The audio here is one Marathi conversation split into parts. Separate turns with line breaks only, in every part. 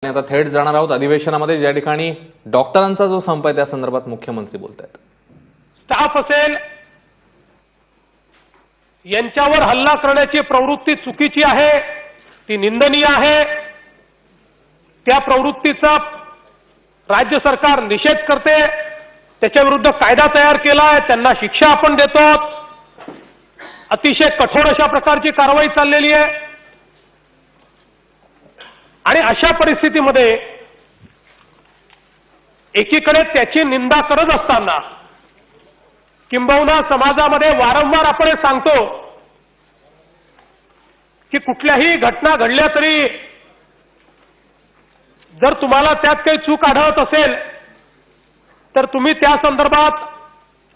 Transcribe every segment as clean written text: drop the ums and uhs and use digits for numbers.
आता थेट जाणार आहोत अधिवेशनामध्ये, ज्या ठिकाणी डॉक्टरांचा जो संप आहे त्या संदर्भात मुख्यमंत्री बोलतायत.
स्टाफ असेल यांच्यावर हल्ला करण्याची प्रवृत्ती चुकीची आहे, ती निंदनीय आहे. त्या प्रवृत्तीचा राज्य सरकार निषेध करते, त्याच्या विरुद्ध कायदा तयार केलाय, त्यांना शिक्षा आपण देतो. अतिशय कठोर अशा प्रकारची कारवाई चाललेली आहे. आणि अशा परिस्थितीमध्ये एकीकडे त्याची निंदा करत असताना किंबहुना समाजामध्ये वारंवार आपण हे सांगतो की कुठल्याही घटना घडल्या तरी जर तुम्हाला त्यात काही चूक आढळत असेल तर तुम्ही त्या संदर्भात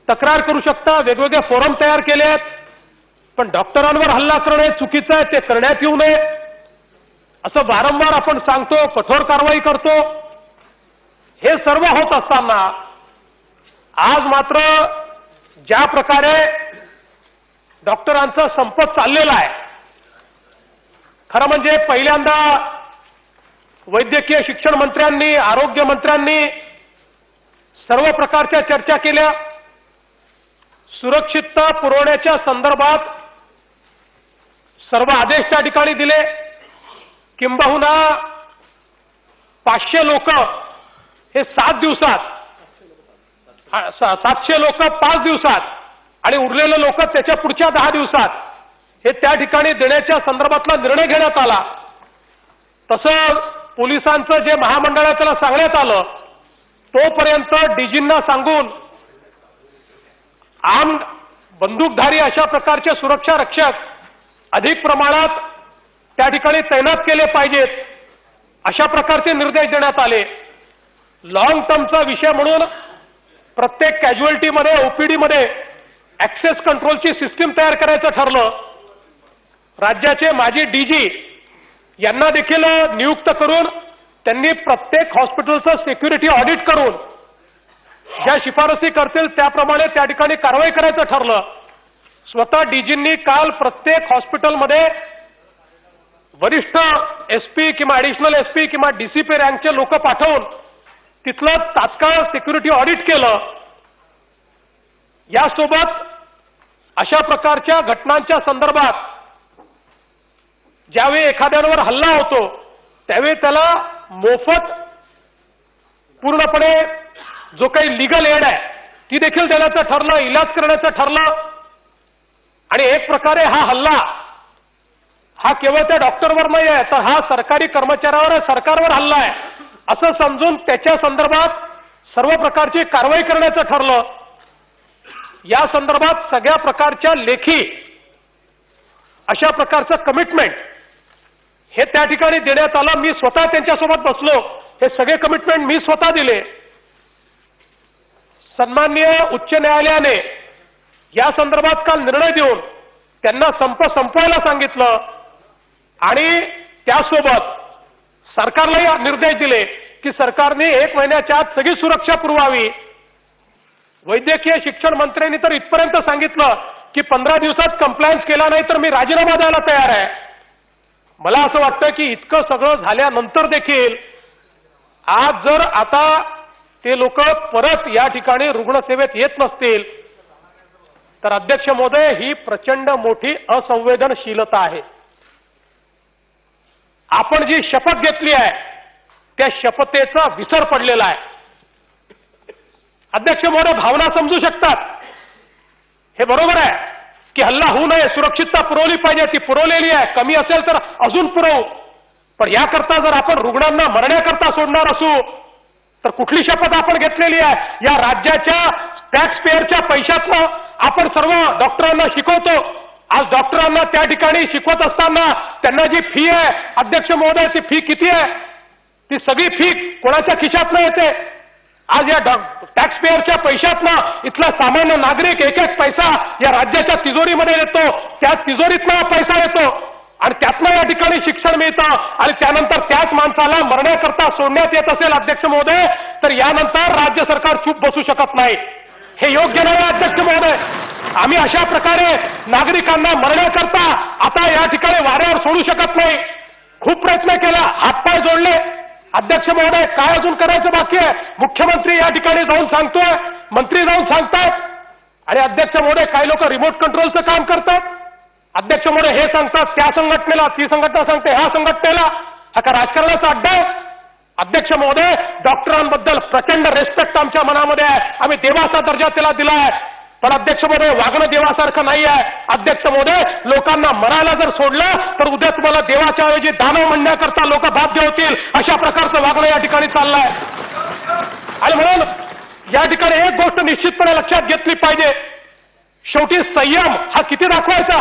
तक्रार करू शकता. वेगवेगळे फोरम तयार केले आहेत. पण डॉक्टरांवर हल्ला करणे चुकीचं आहे, ते करण्यात येऊ नये असं वारंवार आपण सांगतो, कठोर कारवाई करतो. हे सर्व होत असताना आज मात्र ज्या प्रकारे डॉक्टरांचा संप चाललेला आहे, खरं म्हणजे पहिल्यांदा वैद्यकीय शिक्षण मंत्र्यांनी, आरोग्य मंत्र्यांनी सर्व प्रकारच्या चर्चा केल्या. सुरक्षितता पुरवण्याच्या संदर्भात सर्व आदेश त्या ठिकाणी दिले. किंबहुना 500 लोक हे 7 दिवसात, 700 लोक 5 दिवसात आणि उरलेले लोक त्याच्या पुढच्या 10 दिवसात हे त्या ठिकाणी देण्याच्या संदर्भातला निर्णय घेण्यात आला. तसं पोलिसांचं जे महामंडळाला सांगण्यात आलं तोपर्यंत डीजींना सांगून आम बंदूकधारी अशा प्रकारचे सुरक्षा रक्षक अधिक प्रमाणात त्या ठिकाणी तैनात केले पाहिजेत अशा प्रकारचे निर्देश देण्यात आले. लॉंग टर्मचा विषय म्हणून प्रत्येक कॅज्युअल्टीमध्ये, ओपीडीमध्ये ऍक्सेस कंट्रोलची सिस्टीम तयार करायचं ठरलं. राज्याचे माजी डीजी यांना देखील नियुक्त करून त्यांनी प्रत्येक हॉस्पिटलचं सिक्युरिटी ऑडिट करून ज्या शिफारसी करतील त्याप्रमाणे त्या ठिकाणी कारवाई करायचं ठरलं. स्वतः डीजींनी काल प्रत्येक हॉस्पिटलमध्ये वरिष्ठ एसपी किंवा ऍडिशनल एसपी किंवा डीसीपी रँकचे लोक पाठवून तिथलं तात्काळ सिक्युरिटी ऑडिट केलं. यासोबत अशा प्रकारच्या घटनांच्या संदर्भात ज्यावेळी एखाद्यावर हल्ला होतो त्यावेळी त्याला मोफत पूर्णपणे जो काही लीगल एड आहे ती देखील देण्याचं ठरलं, इलाज करण्याचं ठरलं. आणि एक प्रकारे हा हल्ला हा केवळ त्या डॉक्टरवर नाही आहे, तर हा सरकारी कर्मचाऱ्यावर आहे, सरकारवर हल्ला आहे असं समजून त्याच्या संदर्भात सर्व प्रकारची कारवाई करण्याचं ठरलं. या संदर्भात सगळ्या प्रकारच्या लेखी अशा प्रकारचं कमिटमेंट हे त्या ठिकाणी देण्यात आलं. मी स्वतः त्यांच्यासोबत बसलो, हे सगळे कमिटमेंट मी स्वतः दिले. सन्माननीय उच्च न्यायालयाने या संदर्भात काल निर्णय देऊन त्यांना संप संपवायला सांगितलं आणि त्यासोबत सरकारलाही निर्देश दिले की सरकारने 1 महिन्याच्या आत सगळी सुरक्षा पुरवावी. वैद्यकीय शिक्षण मंत्र्यांनी तर इथपर्यंत सांगितलं की 15 दिवसात कंप्लायन्स केला नाही तर मी राजीनामा द्यायला तयार आहे. मला असं वाटतं की इतकं सगळं झाल्यानंतर देखील आज जर आता ते लोक परत या ठिकाणी रुग्णसेवेत येत नसतील तर अध्यक्ष महोदय ही प्रचंड मोठी असंवेदनशीलता आहे. आपण जी शपथ घेतली आहे त्या शपथेचा विसर पडलेला आहे. अध्यक्ष महोदय भावना समजू शकतात, हे बरोबर आहे की हल्ला होऊ नये, सुरक्षितता पुरवली पाहिजे, ती पुरवलेली आहे. कमी असेल तर अजून पुरवू. पण याकरता जर आपण रुग्णांना मरण्याकरता सोडणार असू तर कुठली शपथ आपण घेतलेली आहे? या राज्याच्या टॅक्स पेअरच्या पैशातनं आपण सर्व डॉक्टरांना शिकवतो. आज डॉक्टरांना त्या ठिकाणी शिकवत असताना त्यांना जी फी आहे अध्यक्ष महोदय, ती फी किती आहे? ती सगळी फी कोणाच्या खिशातनं येते? आज या टॅक्स पेअरच्या पैशातनं इथला सामान्य नागरिक एक एक पैसा या राज्याच्या तिजोरीमध्ये येतो. त्या तिजोरीतनं पैसा येतो आणि त्यातनं या ठिकाणी शिक्षण मिळतं आणि त्यानंतर त्याच माणसाला मरण्याकरता सोडण्यात येत असेल अध्यक्ष महोदय, तर यानंतर राज्य सरकार चूप बसू शकत नाही. हे योग्य नाही अध्यक्ष महोदय. आम्ही अशा प्रकारे नागरिकांना मरण्याकरता आता या ठिकाणी वाऱ्यावर सोडू शकत नाही. खूप प्रयत्न केला, हातपाय जोडले, अध्यक्ष महोदय, काय अजून करायचं बाकी आहे? मुख्यमंत्री या ठिकाणी जाऊन सांगतोय, मंत्री जाऊन सांगतात, आणि अध्यक्ष महोदय काही लोक रिमोट कंट्रोलचं काम करतात. अध्यक्ष महोदय हे सांगतात त्या संघटनेला, ती संघटना सांगते ह्या संघटनेला. हा का राजकारणाचा अड्डा आहे? अध्यक्ष महोदय, डॉक्टरांबद्दल प्रचंड रिस्पेक्ट आमच्या मनामध्ये आहे, आम्ही देवाचा दर्जा त्याला दिलाय. पण अध्यक्ष महोदय, वागणं देवासारखं नाही आहे. अध्यक्ष महोदय, लोकांना मरायला जर सोडलं तर उद्या तुम्हाला देवाच्या ऐवजी दानव म्हणण्याकरता लोक बाध्य होतील, अशा प्रकारचं वागणं या ठिकाणी चाललंय. आणि म्हणून या ठिकाणी एक गोष्ट निश्चितपणे लक्षात घेतली पाहिजे, शेवटी संयम हा किती दाखवायचा,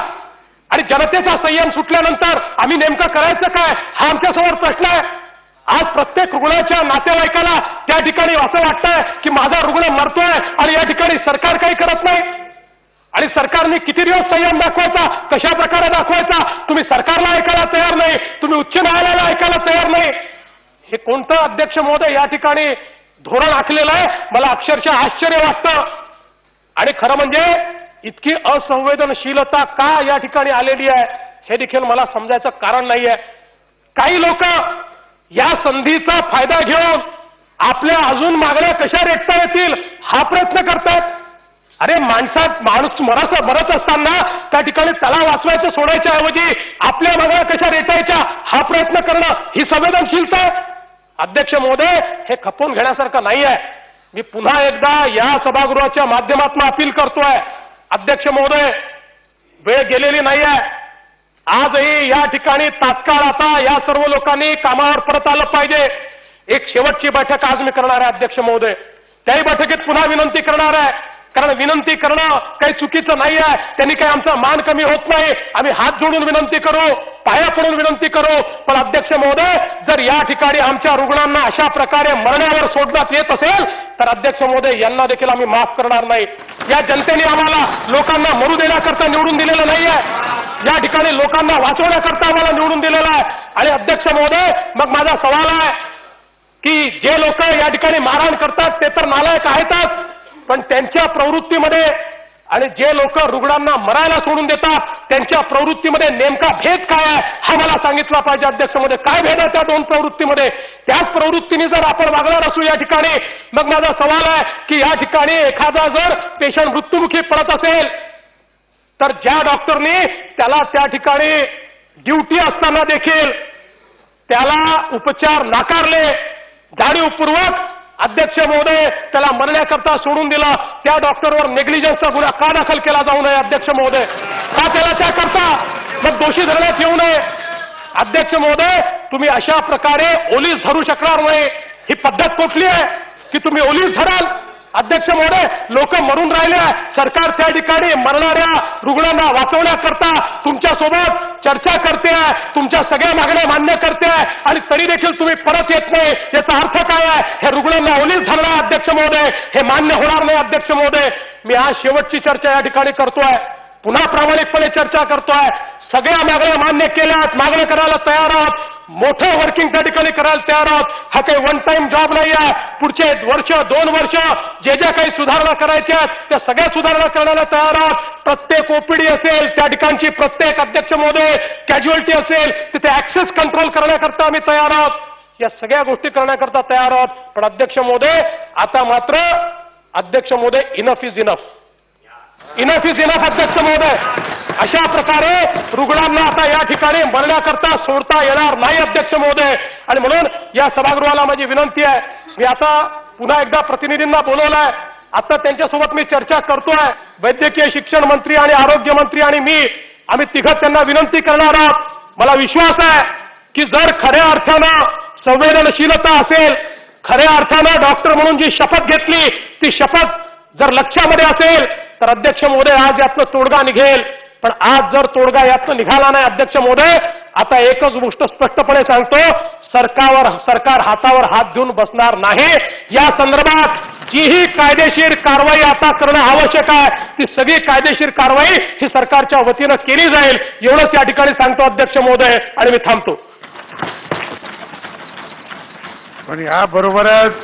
आणि जनतेचा संयम सुटल्यानंतर आम्ही नेमकं करायचं काय, हा आमच्यासमोर प्रश्न आहे. आज प्रत्येक रुग्णाच्या नातेवाईकाला त्या ठिकाणी असं वाटतंय की माझा रुग्ण मरतोय आणि या ठिकाणी सरकार काही करत नाही. आणि सरकारने किती दिवस संयम दाखवायचा, कशा प्रकारे दाखवायचा? तुम्ही सरकारला ऐकायला तयार नाही, तुम्ही उच्च न्यायालयाला ऐकायला तयार नाही. हे कोणतं अध्यक्ष महोदय या ठिकाणी धोरण आखलेलं आहे? मला अक्षरशः आश्चर्य वाटतं. आणि खरं म्हणजे इतकी असंवेदनशीलता का या ठिकाणी आलेली आहे हे देखील मला समजायचं कारण नाहीये. काही लोक या संधीचा फायदा घेऊन आपल्या अजून मागण्या कशा रेटता येतील हा प्रयत्न करतात. अरे माणूस मरत असताना त्या ठिकाणी त्याला वाचवायचं सोडायच्या ऐवजी आपल्या मागण्या कशा रेटायच्या हा प्रयत्न करणं ही संवेदनशीलता आहे. अध्यक्ष महोदय, हे खपवून घेण्यासारखं नाही आहे. मी पुन्हा एकदा या सभागृहाच्या माध्यमातून अपील करतोय, अध्यक्ष महोदय, वेळ गेलेली नाही आहे. आजही या ठिकाणी तात्काळ आता या सर्व लोकांनी कामावर परत आलं पाहिजे. एक शेवटची बैठक आज मी करणार आहे अध्यक्ष महोदय. त्याही बैठकीत पुन्हा विनंती करणार आहे, कारण विनंती करणं काही चुकीचं नाही आहे. त्यांनी काही आमचा मान कमी होत नाही. आम्ही हात जोडून विनंती करू, पाया पडून विनंती करू. पण अध्यक्ष महोदय, जर या ठिकाणी आमच्या रुग्णांना अशा प्रकारे मरणावर सोडण्यात येत असेल तर अध्यक्ष महोदय, यांना देखील आम्ही माफ करणार नाही. या जनतेने आम्हाला लोकांना मरू देण्याकरता निवडून दिलेलं नाही आहे, या ठिकाणी लोकांना वाचवण्याकरता आम्हाला निवडून दिलेलं आहे. आणि अध्यक्ष महोदय, मग माझा सवाल आहे की जे लोक या ठिकाणी मारहाण करतात ते तर नालायक आहेतच, पण त्यांच्या प्रवृत्तीमध्ये आणि जे लोक रुग्णांना मरायला सोडून देतात त्यांच्या प्रवृत्तीमध्ये नेमका भेद काय आहे हा मला सांगितला पाहिजे. अध्यक्ष महोदय, काय भेद आहे त्या दोन प्रवृत्तीमध्ये? त्याच प्रवृत्तीने जर आपण वागणार असू या ठिकाणी, मग माझा सवाल आहे की या ठिकाणी एखादा जर पेशंट मृत्युमुखी पडत असेल तर ज्या डॉक्टरनी त्याला त्या ठिकाणी ड्युटी असताना देखील त्याला उपचार नाकारले, जाणीवपूर्वक अध्यक्ष महोदय त्याला मरण्याकरता सोडून दिला, त्या डॉक्टरवर नेग्लिजन्सचा गुन्हा का दाखल केला जाऊ नये? अध्यक्ष महोदय, का त्याला त्याकरता मग दोषी धरण्यात येऊ नये? अध्यक्ष महोदय, तुम्ही अशा प्रकारे ओलीस धरू शकणार नाही. ही पद्धत कुठली आहे की तुम्ही ओलीस धराल? अध्यक्ष महोदय, लोक मरून राहिले, सरकार त्या ठिकाणी मरणाऱ्या रुग्णांना वाचवण्याकरता तुमच्यासोबत चर्चा करते आहे, तुमच्या सगळ्या मागण्या मान्य करते आहे, आणि तरी देखील तुम्ही परत येत नाही. याचा अर्थ काय आहे? हे रुग्णांना ओलीस धरणार अध्यक्ष महोदय, हे मान्य होणार नाही. अध्यक्ष महोदय, मी आज शेवटची चर्चा या ठिकाणी करतोय, पुन्हा प्रामाणिकपणे चर्चा करतोय. सगळ्या मागण्या मान्य केल्यात, मागण्या करायला तयार आहात, मोठं वर्किंग त्या ठिकाणी करायला तयार आहात. हा काही वन टाइम जॉब नाही आहे. पुढचे वर्ष 2 वर्ष जे ज्या काही सुधारणा करायच्या आहेत त्या सगळ्या सुधारणा करण्याला तयार आहात. प्रत्येक ओपीडी असेल त्या ठिकाणची प्रत्येक अध्यक्ष महोदय कॅज्युअलिटी असेल तिथे ऍक्सेस कंट्रोल करण्याकरता आम्ही तयार आहोत. या सगळ्या गोष्टी करण्याकरता तयार आहोत. पण अध्यक्ष महोदय, आता मात्र अध्यक्ष महोदय, enough is enough. Enough is enough अध्यक्ष महोदय. अशा प्रकारे रुग्णांना आता या ठिकाणी मरण्याकरता सोडता येणार नाही अध्यक्ष महोदय. आणि म्हणून या सभागृहाला माझी विनंती आहे, मी आता पुन्हा एकदा प्रतिनिधींना बोलवलंय, आता त्यांच्यासोबत मी चर्चा करतोय. वैद्यकीय शिक्षण मंत्री आणि आरोग्य मंत्री आणि मी, आम्ही तिघं त्यांना विनंती करणार आहोत. मला विश्वास आहे की जर खऱ्या अर्थानं संवेदनशीलता असेल, खऱ्या अर्थानं डॉक्टर म्हणून जी शपथ घेतली ती शपथ जर लक्षामध्ये असेल तर अध्यक्ष महोदय आज यातनं तोडगा निघेल. पण आज जर तोडगा यातनं निघाला नाही अध्यक्ष महोदय, आता एकच गोष्ट स्पष्टपणे सांगतो, सरकार हातावर हात देऊन बसणार नाही. या संदर्भात जीही कायदेशीर कारवाई आता करणं आवश्यक आहे ती सगळी कायदेशीर कारवाई ही सरकारच्या वतीनं केली जाईल, एवढंच या ठिकाणी सांगतो अध्यक्ष महोदय, आणि मी थांबतो.
पण याबरोबरच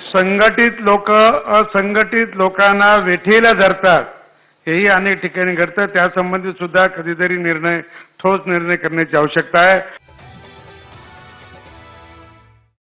संघटित लोक असंघटित लोकांना वेठीला धरतात, हेही अनेक ठिकाणी घडतं. त्यासंबंधी सुद्धा कधीतरी ठोस निर्णय करण्याची आवश्यकता आहे.